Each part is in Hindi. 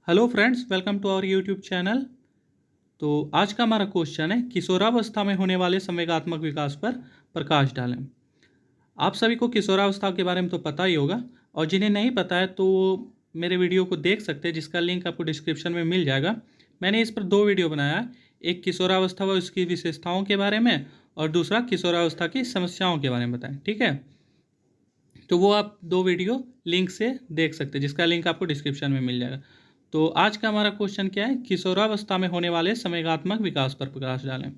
Hello friends, welcome to our YouTube channel. तो आज का हमारा क्वेश्चन है किशोरावस्था में होने वाले संवेगात्मक विकास पर प्रकाश डालें। आप सभी को किशोरावस्था के बारे में तो पता ही होगा, और जिन्हें नहीं पता है तो वो मेरे वीडियो को देख सकते हैं, जिसका लिंक आपको डिस्क्रिप्शन में मिल जाएगा। मैंने इस पर दो वीडियो बनाया है, एक किशोरावस्था व उसकी विशेषताओं के बारे में, और दूसरा किशोरावस्था की समस्याओं के बारे में बताएं। ठीक है, तो वो आप दो वीडियो लिंक से देख सकते हैं, जिसका लिंक आपको डिस्क्रिप्शन में मिल जाएगा। तो आज का हमारा क्वेश्चन क्या है, किशोरावस्था में होने वाले संवेगात्मक विकास पर प्रकाश डालें।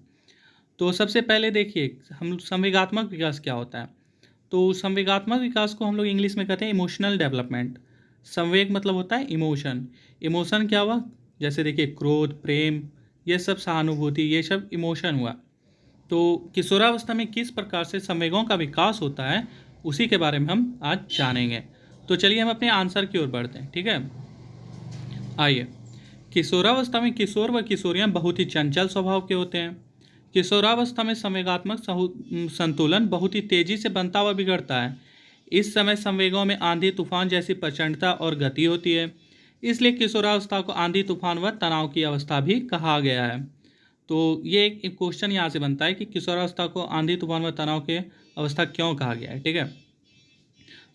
तो सबसे पहले देखिए, हम संवेगात्मक विकास क्या होता है। तो संवेगात्मक विकास को हम लोग इंग्लिश में कहते हैं इमोशनल डेवलपमेंट। संवेग मतलब होता है इमोशन। इमोशन क्या हुआ, जैसे देखिए क्रोध, प्रेम, ये सब सहानुभूति, ये सब इमोशन हुआ। तो किशोरावस्था में किस प्रकार से संवेगों का विकास होता है, उसी के बारे में हम आज जानेंगे। तो चलिए हम अपने आंसर की ओर बढ़ते हैं। ठीक है, आइए। किशोरावस्था में किशोर व किशोरियां बहुत ही चंचल स्वभाव के होते हैं। किशोरावस्था में संवेगात्मक संतुलन बहुत ही तेजी से बनता व बिगड़ता है। इस समय संवेगों में आंधी तूफान जैसी प्रचंडता और गति होती है, इसलिए किशोरावस्था को आंधी तूफान व तनाव की अवस्था भी कहा गया है। तो ये एक क्वेश्चन यहाँ से बनता है कि किशोरावस्था को आंधी तूफान व तनाव के अवस्था क्यों कहा गया है। ठीक है,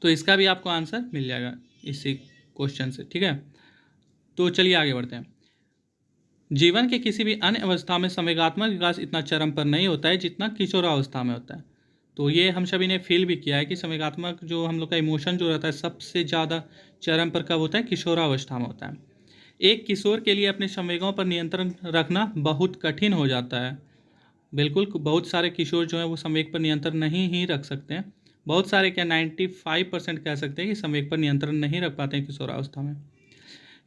तो इसका भी आपको आंसर मिल जाएगा इसी क्वेश्चन से। ठीक है, तो चलिए आगे बढ़ते हैं। जीवन के किसी भी अन्य अवस्था में संवेगात्मक विकास इतना चरम पर नहीं होता है जितना किशोरावस्था में होता है। तो ये हम सभी ने फील भी किया है कि संवेगात्मक जो हम लोग का इमोशन जो रहता है सबसे ज़्यादा चरम पर कब होता है, किशोरावस्था में होता है। एक किशोर के लिए अपने संवेगों पर नियंत्रण रखना बहुत कठिन हो जाता है। बिल्कुल, बहुत सारे किशोर जो हैं वो संवेग पर नियंत्रण नहीं ही रख सकते हैं। बहुत सारे, क्या 95% कह सकते हैं कि संवेग पर नियंत्रण नहीं रख पाते हैं किशोरावस्था में।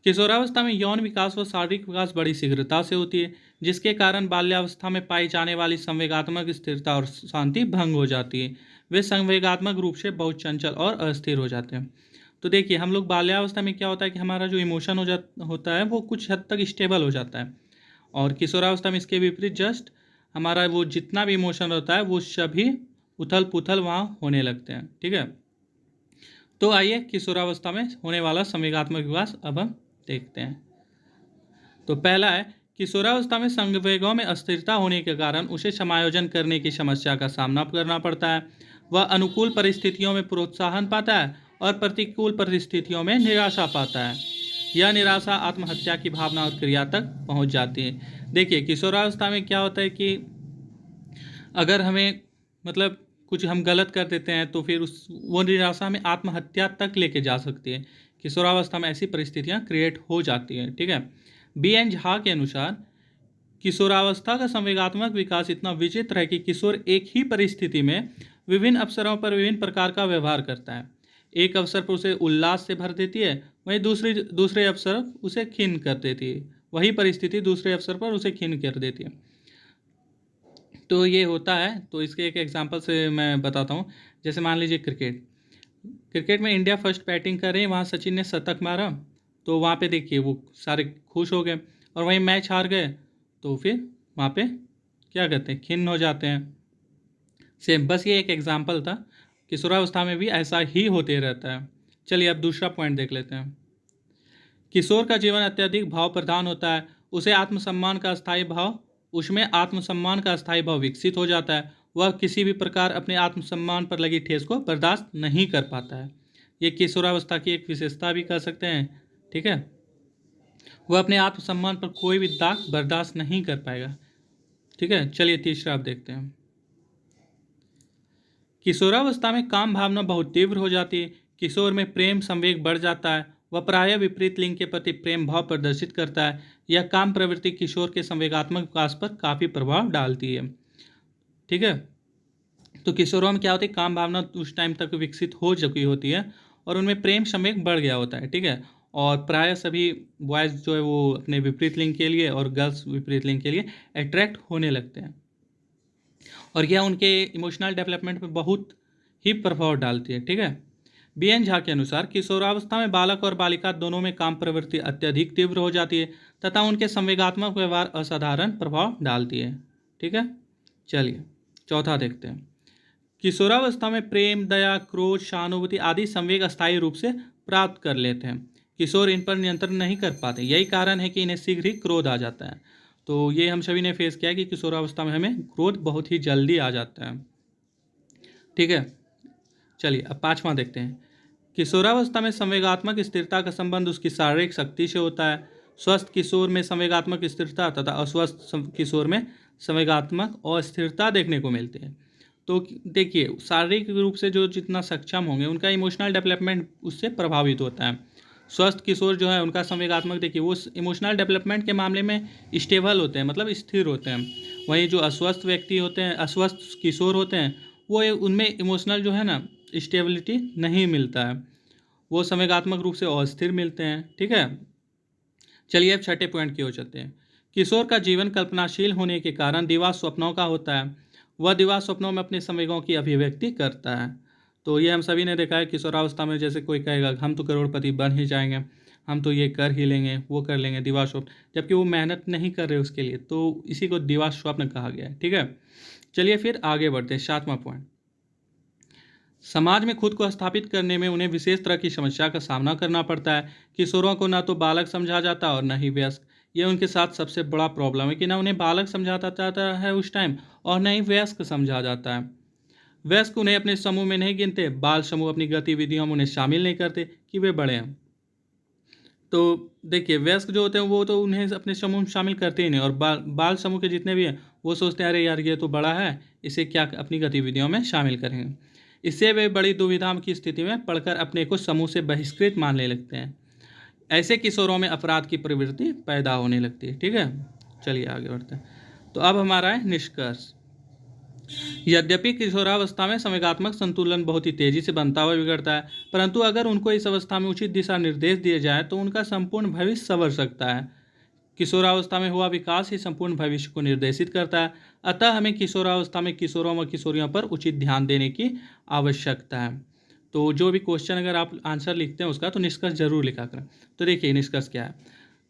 किशोरावस्था में यौन विकास व शारीरिक विकास बड़ी शीघ्रता से होती है, जिसके कारण बाल्यावस्था में पाई जाने वाली संवेगात्मक स्थिरता और शांति भंग हो जाती है। वे संवेगात्मक रूप से बहुत चंचल और अस्थिर हो जाते हैं। तो देखिए, हम लोग बाल्यावस्था में क्या होता है कि हमारा जो इमोशन होता है वो कुछ हद तक स्टेबल हो जाता है, और किशोरावस्था में इसके विपरीत जस्ट हमारा वो जितना भी इमोशन होता है वो सभी उथल पुथल वहाँ होने लगते हैं। ठीक है, तो आइए किशोरावस्था में होने वाला संवेगात्मक विकास अब हम देखते हैं। तो पहला है, किशोरावस्था में संवेगों में अस्थिरता होने के कारण उसे समायोजन करने की समस्या का सामना करना पड़ता है। वह अनुकूल परिस्थितियों में प्रोत्साहन पाता है और प्रतिकूल परिस्थितियों में निराशा पाता है। यह निराशा आत्महत्या की भावना और क्रिया तक पहुंच जाती है। देखिए, किशोरावस्था में क्या होता है कि अगर हमें मतलब कुछ हम गलत कर देते हैं तो फिर उस वो निराशा हमें आत्महत्या तक लेके जा सकती है। किशोरावस्था में ऐसी परिस्थितियां क्रिएट हो जाती हैं। ठीक है, बी एन झा के अनुसार किशोरावस्था का संवेगात्मक विकास इतना विचित्र है कि किशोर एक ही परिस्थिति में विभिन्न अवसरों पर विभिन्न प्रकार का व्यवहार करता है। एक अवसर पर उसे उल्लास से भर देती है, वहीं दूसरे अवसर उसे खिन्न कर देती है। वही परिस्थिति दूसरे अवसर पर उसे खिन्न कर देती है। तो ये होता है। तो इसके एक एग्जांपल से मैं बताता हूँ। जैसे मान लीजिए क्रिकेट क्रिकेट में इंडिया फर्स्ट बैटिंग कर रही है, वहाँ सचिन ने शतक मारा, तो वहाँ पे देखिए वो सारे खुश हो गए, और वहीं मैच हार गए तो फिर वहाँ पे क्या कहते हैं, खिन्न हो जाते हैं। सेम, बस ये एक एग्जांपल था। किशोरावस्था में भी ऐसा ही होते रहता है। चलिए अब दूसरा पॉइंट देख लेते हैं। किशोर का जीवन अत्यधिक भाव प्रधान होता है। उसमें आत्मसम्मान का स्थायी भाव विकसित हो जाता है। वह किसी भी प्रकार अपने आत्मसम्मान पर लगी ठेस को बर्दाश्त नहीं कर पाता है। ये किशोरावस्था की एक विशेषता भी कह सकते हैं। ठीक है, वह अपने आत्मसम्मान पर कोई भी दाग बर्दाश्त नहीं कर पाएगा। ठीक है, चलिए तीसरा आप देखते हैं। किशोरावस्था में काम भावना बहुत तीव्र हो जाती है। किशोर में प्रेम संवेग बढ़ जाता है। वह प्रायः विपरीत लिंग के प्रति प्रेम भाव प्रदर्शित करता है। यह काम प्रवृत्ति किशोर के संवेगात्मक विकास पर काफ़ी प्रभाव डालती है। ठीक है, तो किशोरों में क्या होती है, काम भावना उस टाइम तक विकसित हो चुकी होती है, और उनमें प्रेम संवेग बढ़ गया होता है। ठीक है, और प्रायः सभी बॉयज़ जो है वो अपने विपरीत लिंग के लिए और गर्ल्स विपरीत लिंग के लिए अट्रैक्ट होने लगते हैं, और यह उनके इमोशनल डेवलपमेंट पर बहुत ही प्रभाव डालती है। ठीक है, बी एन झा के अनुसार किशोरावस्था में बालक और बालिका दोनों में काम प्रवृत्ति अत्यधिक तीव्र हो जाती है तथा उनके संवेगात्मक व्यवहार असाधारण प्रभाव डालती है। ठीक है, चलिए चौथा देखते हैं। किशोरावस्था में प्रेम, दया, क्रोध, सहानुभूति आदि संवेग अस्थायी रूप से प्राप्त कर लेते हैं। किशोर इन पर नियंत्रण नहीं कर पाते। यही कारण है कि इन्हें शीघ्र ही क्रोध आ जाता है। तो ये हम सभी ने फेस किया है कि किशोरावस्था में हमें क्रोध बहुत ही जल्दी आ जाता है। ठीक है, चलिए अब पाँचवां देखते हैं। किशोरावस्था में संवेगात्मक स्थिरता का संबंध उसकी शारीरिक शक्ति से होता है। स्वस्थ किशोर में संवेगात्मक स्थिरता तथा अस्वस्थ किशोर में संवेगात्मक अस्थिरता देखने को मिलती है। तो देखिए, शारीरिक रूप से जो जितना सक्षम होंगे उनका इमोशनल डेवलपमेंट उससे प्रभावित होता है। स्वस्थ किशोर जो है उनका संवेगात्मक, देखिए वो इमोशनल डेवलपमेंट के मामले में स्टेबल होते हैं, मतलब स्थिर होते हैं। वहीं जो अस्वस्थ व्यक्ति होते हैं, अस्वस्थ किशोर होते हैं, वो उनमें इमोशनल जो है ना स्टेबिलिटी नहीं मिलता है, वो संवेगात्मक रूप से अस्थिर मिलते हैं। ठीक है, चलिए अब छठे पॉइंट की ओर चलते हैं। किशोर का जीवन कल्पनाशील होने के कारण दिवा स्वप्नों का होता है। वह दिवा स्वप्नों में अपने संवेगों की अभिव्यक्ति करता है। तो ये हम सभी ने देखा है, किशोरावस्था में जैसे कोई कहेगा हम तो करोड़पति बन ही जाएंगे, हम तो ये कर ही लेंगे, वो कर लेंगे, दिवा स्वप्न, जबकि वो मेहनत नहीं कर रहे उसके लिए, तो इसी को दिवा स्वप्न कहा गया है। ठीक है, चलिए फिर आगे बढ़ते हैं। सातवां पॉइंट, समाज में खुद को स्थापित करने में उन्हें विशेष तरह की समस्या का सामना करना पड़ता है। किशोरों को ना तो बालक समझा जाता और न ही वयस्क। ये उनके साथ सबसे बड़ा प्रॉब्लम है कि ना उन्हें बालक समझा जाता है उस टाइम, और न ही वयस्क समझा जाता है। वयस्क उन्हें अपने समूह में नहीं गिनते, बाल समूह अपनी गतिविधियों में उन्हें शामिल नहीं करते कि वे बड़े हैं। तो देखिए, वयस्क जो होते हैं वो तो उन्हें अपने समूह में शामिल करते ही नहीं, और बाल समूह के जितने भी हैं वो सोचते हैं अरे यार ये तो बड़ा है, इसे क्या अपनी गतिविधियों में शामिल करेंगे। इससे वे बड़ी दुविधा की स्थिति में पढ़कर अपने को समूह से बहिष्कृत मानने लगते हैं। ऐसे किशोरों में अपराध की प्रवृत्ति पैदा होने लगती है। ठीक है, चलिए आगे बढ़ते हैं। तो अब हमारा है निष्कर्ष। यद्यपि किशोरावस्था में संवेगात्मक संतुलन बहुत ही तेजी से बनता हुआ बिगड़ता है, परंतु अगर उनको इस अवस्था में उचित दिशा निर्देश दिए जाए तो उनका संपूर्ण भविष्य संवर सकता है। किशोरावस्था में हुआ विकास ही संपूर्ण भविष्य को निर्देशित करता है। अतः हमें किशोरावस्था में किशोरों व किशोरियों पर उचित ध्यान देने की आवश्यकता है। तो जो भी क्वेश्चन अगर आप आंसर लिखते हैं उसका, तो निष्कर्ष जरूर लिखा करें। तो देखिए निष्कर्ष क्या है।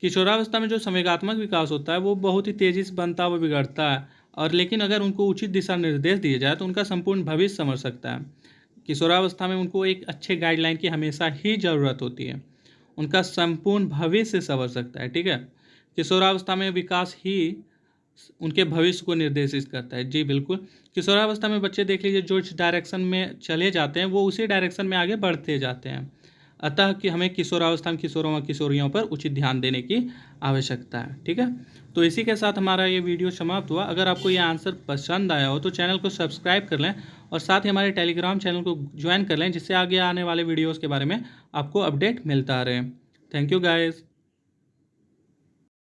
किशोरावस्था में जो संवेगात्मक विकास होता है वो बहुत ही तेजी से बनता हुआ बिगड़ता है, और लेकिन अगर उनको उचित दिशा निर्देश दिए जाए तो उनका संपूर्ण भविष्य संवर सकता है। किशोरावस्था में उनको एक अच्छे गाइडलाइन की हमेशा ही ज़रूरत होती है, उनका संपूर्ण भविष्य संवर सकता है। ठीक है, किशोरावस्था में विकास ही उनके भविष्य को निर्देशित करता है। जी बिल्कुल, किशोरावस्था में बच्चे देख लीजिए जो डायरेक्शन में चले जाते हैं वो उसी डायरेक्शन में आगे बढ़ते जाते हैं। अतः कि हमें किशोरावस्था में किशोरों व किशोरियों पर उचित ध्यान देने की आवश्यकता है। ठीक है, तो इसी के साथ हमारा ये वीडियो समाप्त हुआ। अगर आपको ये आंसर पसंद आया हो तो चैनल को सब्सक्राइब कर लें, और साथ ही हमारे टेलीग्राम चैनल को ज्वाइन कर लें, जिससे आगे आने वाले वीडियोज़ के बारे में आपको अपडेट मिलता रहे। Thank you guys.